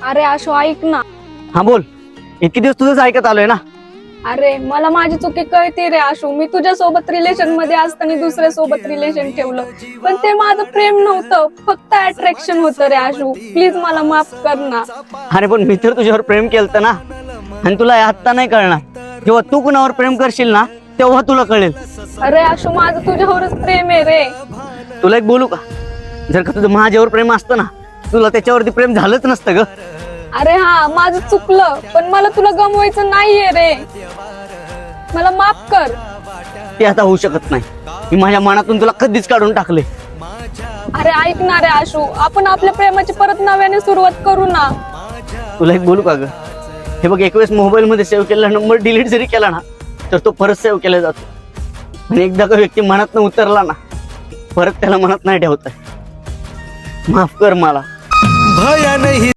अरे आशू ऐक ना. हा बोल. इतके दिवस तुझंच ऐकत आलोय ना. अरे मला माझी चुकी कळते रे आशू. मी तुझ्या सोबत रिलेशन मध्ये असताना दुसऱ्या सोबत रिलेशन ठेवलं, पण ते माझं प्रेम नव्हतं, फक्त अट्रॅक्शन होतं रे आशू. प्लीज मला माफ कर ना. अरे पण मी तर तुझ्यावर प्रेम केलं ना, आणि तुला आत्ता नाही कळणार. जेव्हा तू कुणावर प्रेम करशील ना तेव्हा तुला कळेल. अरे आशू माझं तुझ्यावरच प्रेम आहे रे. तुला एक बोलू का? जर का तुझं माझ्यावर प्रेम असतं ना, तुला त्याच्यावरती प्रेम झालंच नसतं ग. अरे हा माझं चुकलं, पण मला तुला गमवायचं नाहीये रे. मला माफ कर. ते आता होऊ शकत नाही. मी माझ्या मनातून तुला कधीच काढून टाकले. अरे ऐक ना रे आशू, आपण आपल्या प्रेमाची परत नव्याने सुरुवात करू ना. तुला एक बोलू का ग? हे बघ, एक वेळेस मोबाईल मध्ये सेव्ह केलेला नंबर डिलीट जरी केला ना तर तो परत सेव्ह केला जातो. आणि एकदा का व्यक्ती मनात उतरला ना, परत त्याला मनात नाही ठेवता. माफ कर मला. भया नहीं